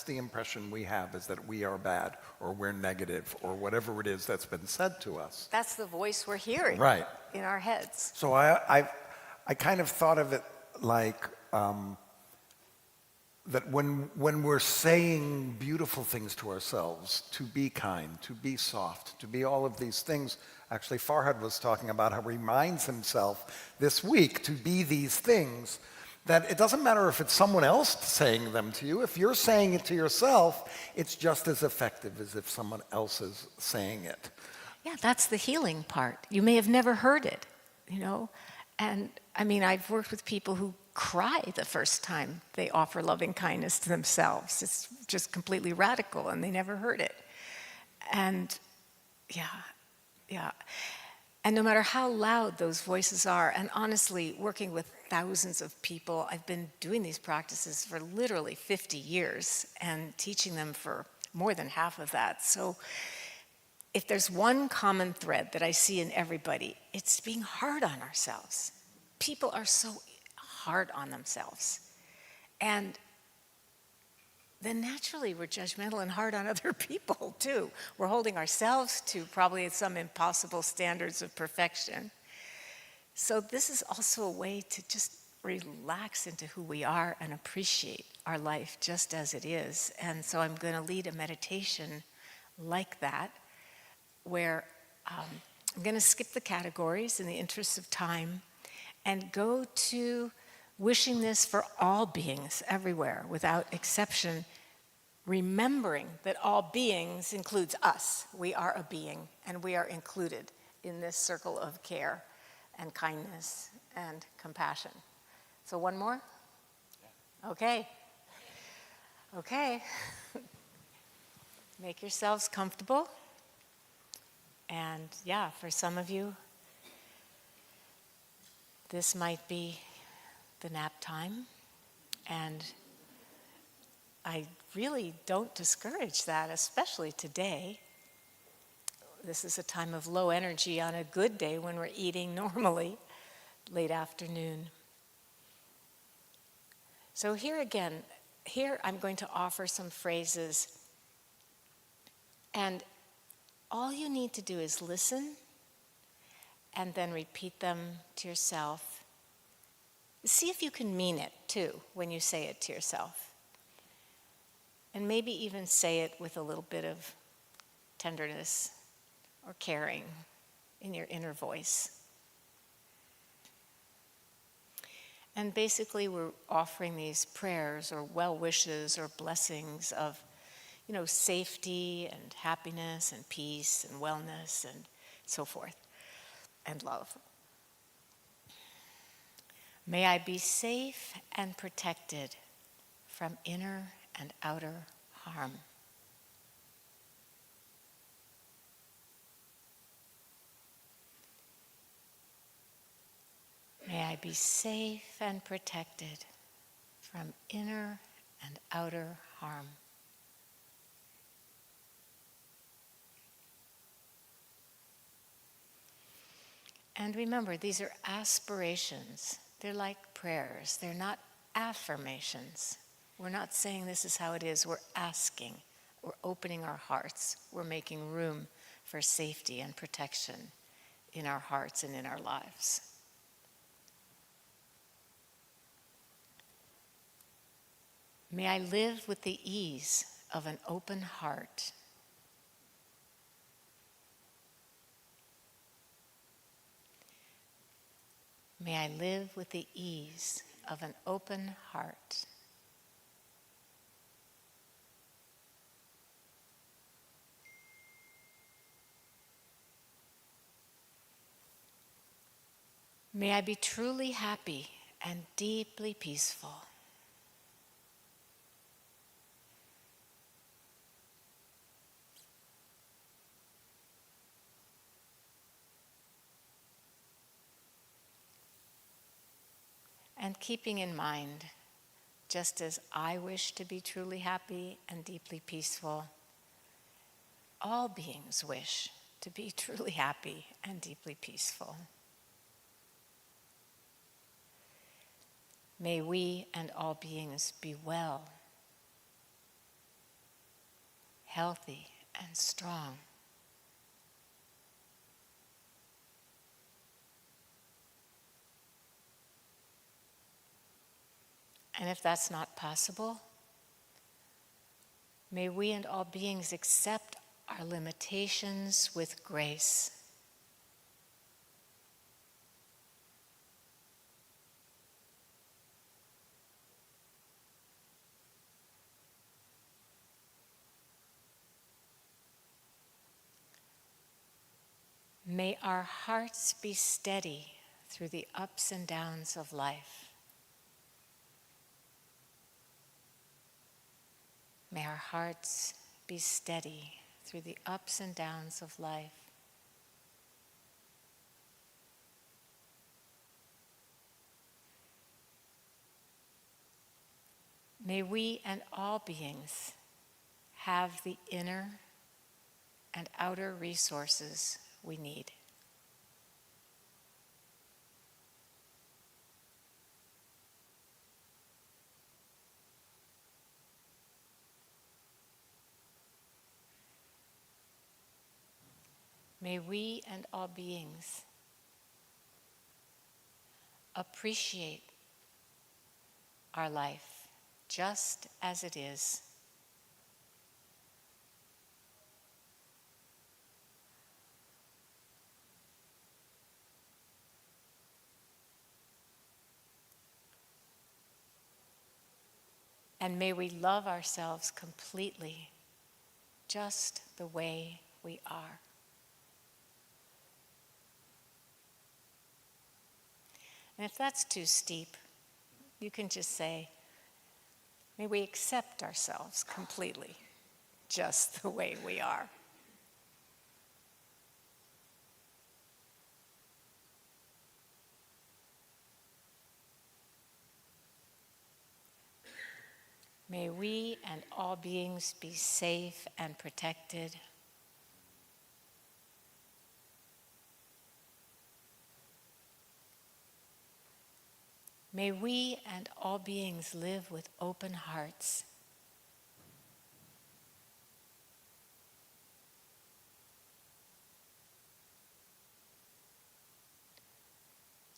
the impression we have, is that we are bad or we're negative or whatever it is that's been said to us. that's the voice we're hearing Right. in our heads. So I kind of thought of it like that when we're saying beautiful things to ourselves, to be kind, to be soft, to be all of these things. Actually, Farhad was talking about how he reminds himself this week to be these things, that it doesn't matter if it's someone else saying them to you. If you're saying it to yourself, it's just as effective as if someone else is saying it. Yeah, that's the healing part. You may have never heard it, And I mean, I've worked with people who cry the first time they offer loving kindness to themselves. It's just completely radical, and they never heard it. And yeah. And no matter how loud those voices are, and honestly, working with thousands of people, I've been doing these practices for literally 50 years and teaching them for more than half of that. So if there's one common thread that I see in everybody, it's being hard on ourselves. People are so hard on themselves. And then naturally we're judgmental and hard on other people too. We're holding ourselves to probably some impossible standards of perfection. So this is also a way to just relax into who we are and appreciate our life just as it is. And so I'm going to lead a meditation like that, where I'm going to skip the categories in the interest of time and go to wishing this for all beings everywhere without exception, remembering that all beings includes us. We are a being, and we are included in this circle of care and kindness and compassion. So one more? Okay. Make yourselves comfortable. And yeah, for some of you, this might be the nap time. And I really don't discourage that, especially today. This is a time of low energy on a good day when we're eating normally, late afternoon. So here I'm going to offer some phrases. And all you need to do is listen and then repeat them to yourself. See if you can mean it, too, when you say it to yourself. And maybe even say it with a little bit of tenderness or caring in your inner voice. And basically, we're offering these prayers or well wishes or blessings of, safety and happiness and peace and wellness and so forth, and love. May I be safe and protected from inner and outer harm. be safe and protected from inner and outer harm. And remember, these are aspirations. They're like prayers. They're not affirmations. We're not saying this is how it is. We're asking. We're opening our hearts. We're making room for safety and protection in our hearts and in our lives. May I live with the ease of an open heart. May I live with the ease of an open heart. May I be truly happy and deeply peaceful. And keeping in mind, just as I wish to be truly happy and deeply peaceful, all beings wish to be truly happy and deeply peaceful. May we and all beings be well, healthy, and strong. And if that's not possible, may we and all beings accept our limitations with grace. May our hearts be steady through the ups and downs of life. May our hearts be steady through the ups and downs of life. May we and all beings have the inner and outer resources we need. May we and all beings appreciate our life just as it is. And may we love ourselves completely, just the way we are. And if that's too steep, you can just say, may we accept ourselves completely, just the way we are. May we and all beings be safe and protected. May we and all beings live with open hearts.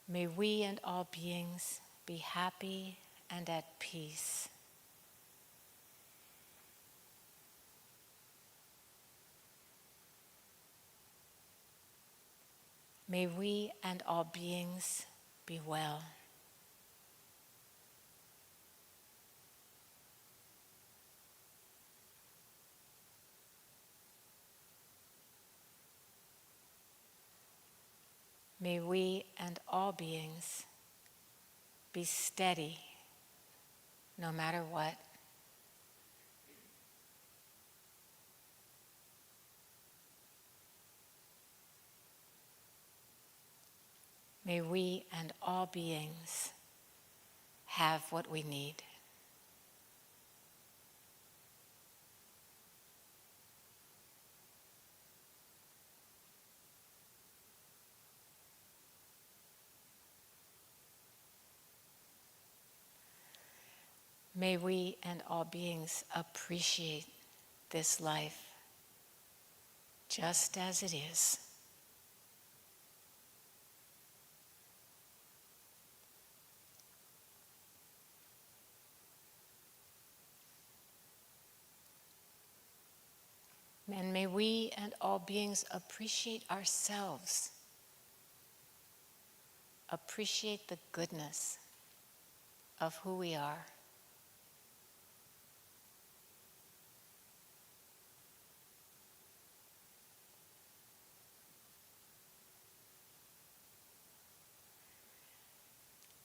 May we and all beings be happy and at peace. May we and all beings be well. May we and all beings be steady no matter what. May we and all beings have what we need. May we and all beings appreciate this life just as it is. And may we and all beings appreciate ourselves, appreciate the goodness of who we are.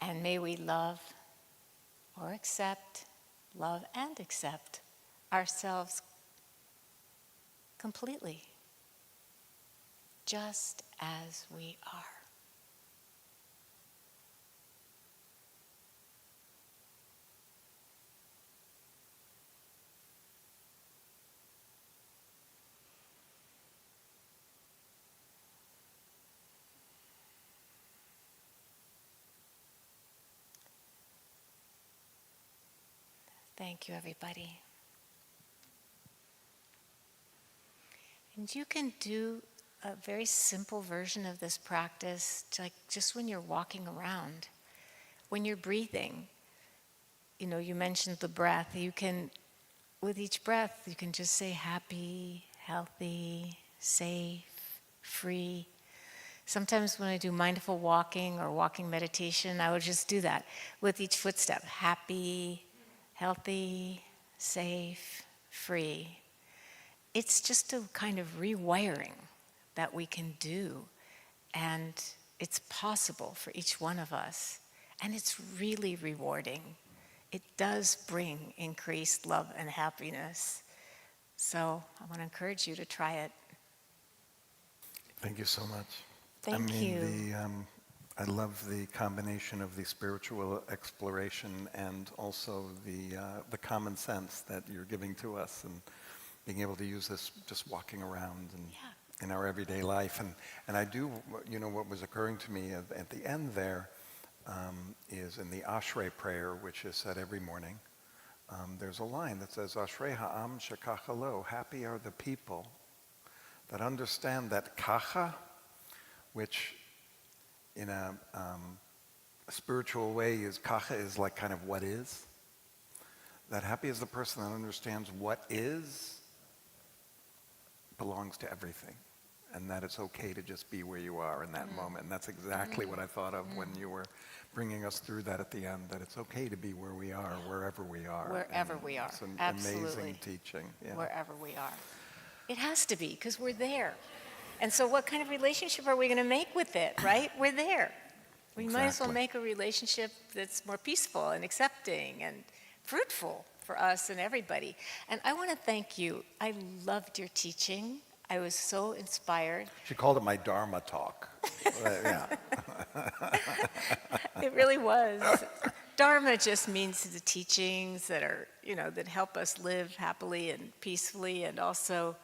And may we love or accept, love and accept ourselves completely, just as we are. Thank you, everybody. And you can do a very simple version of this practice, like just when you're walking around, when you're breathing. You know, you mentioned the breath. You can, with each breath, you can just say happy, healthy, safe, free. Sometimes when I do mindful walking or walking meditation, I would just do that with each footstep. Happy, healthy, safe, free. It's just a kind of rewiring that we can do, and it's possible for each one of us, and it's really rewarding. It does bring increased love and happiness. So I want to encourage you to try it. Thank you so much. Thank you. I love the combination of the spiritual exploration and also the common sense that you're giving to us, and being able to use this just walking around and in our everyday life. And I do, you know, what was occurring to me at the end there is in the Ashrei prayer, which is said every morning. There's a line that says, Ashrei ha'am shekacha lo, happy are the people that understand that kacha, which in a spiritual way is kacha is like kind of what is. That happy is the person that understands what is belongs to everything, and that it's okay to just be where you are in that moment. And that's exactly what I thought of when you were bringing us through that at the end, that it's okay to be where we are, wherever we are. Wherever And we are. It's an Absolutely. amazing teaching. Yeah. Wherever we are. It has to be, because we're there. And so what kind of relationship are we going to make with it, right? We're there. We might as well Exactly. make a relationship that's more peaceful and accepting and fruitful for us and everybody. And I want to thank you. I loved your teaching. I was so inspired. She called it my Dharma talk. Yeah. It really was. Dharma just means the teachings that are, you know, that help us live happily and peacefully, and also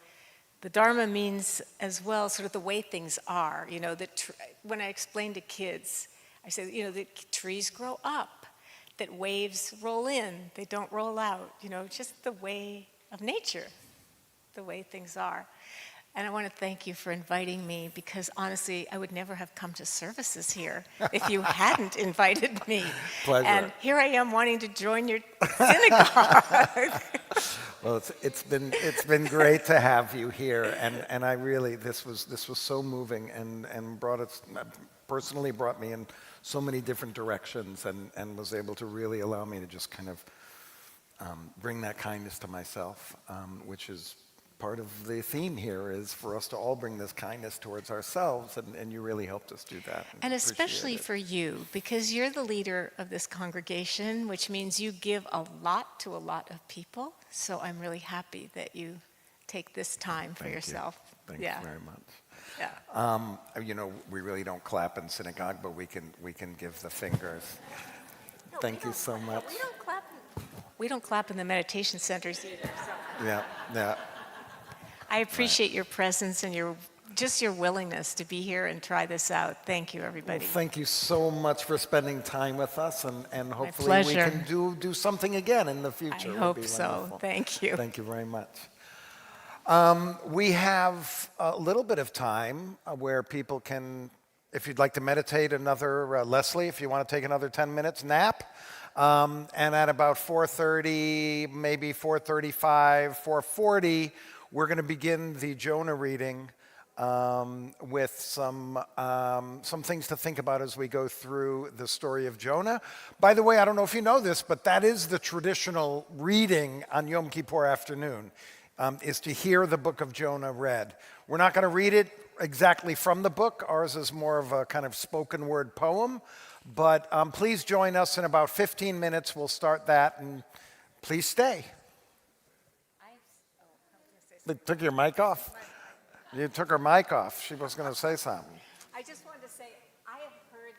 the Dharma means as well sort of the way things are. You know, when I explain to kids, I say, you know, that trees grow up, that waves roll in, they don't roll out, you know, just the way of nature, the way things are. And I want to thank you for inviting me, because honestly, I would never have come to services here if you hadn't invited me. Pleasure. And here I am wanting to join your synagogue. Well, it's been great to have you here, and I really, this was so moving, and personally brought me in so many different directions, and was able to really allow me to just kind of bring that kindness to myself, which is part of the theme here, is for us to all bring this kindness towards ourselves, and you really helped us do that. And especially for you, because you're the leader of this congregation, which means you give a lot to a lot of people. So I'm really happy that you take this time for yourself. Thank you very much. You know, we really don't clap in synagogue, but we can give the fingers. Thank you so much. We don't clap in the meditation centers either. So. Yeah, yeah. I appreciate your presence and your willingness to be here and try this out. Thank you, everybody. Well, thank you so much for spending time with us, and hopefully we pleasure. can do something again in the future. I It would hope be so. wonderful. Thank you. Thank you very much. We have a little bit of time where people can, if you'd like to meditate another, Leslie, if you want to take another 10 minutes nap, and at about 4:30, maybe 4:35, 4:40, we're going to begin the Jonah reading with some things to think about as we go through the story of Jonah. By the way, I don't know if you know this, but that is the traditional reading on Yom Kippur afternoon, is to hear the book of Jonah read. We're not going to read it exactly from the book. Ours is more of a kind of spoken word poem. But please join us in about 15 minutes. We'll start that, and please stay. They took your mic off? You took her mic off. She was going to say something. I just wanted to say, I have heard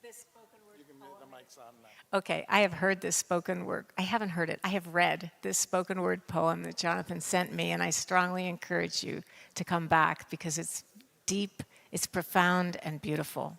this spoken word poem. The mic's on now. Okay, I have heard this spoken word. I haven't heard it. I have read this spoken word poem that Jonathan sent me, and I strongly encourage you to come back because it's deep, it's profound, and beautiful.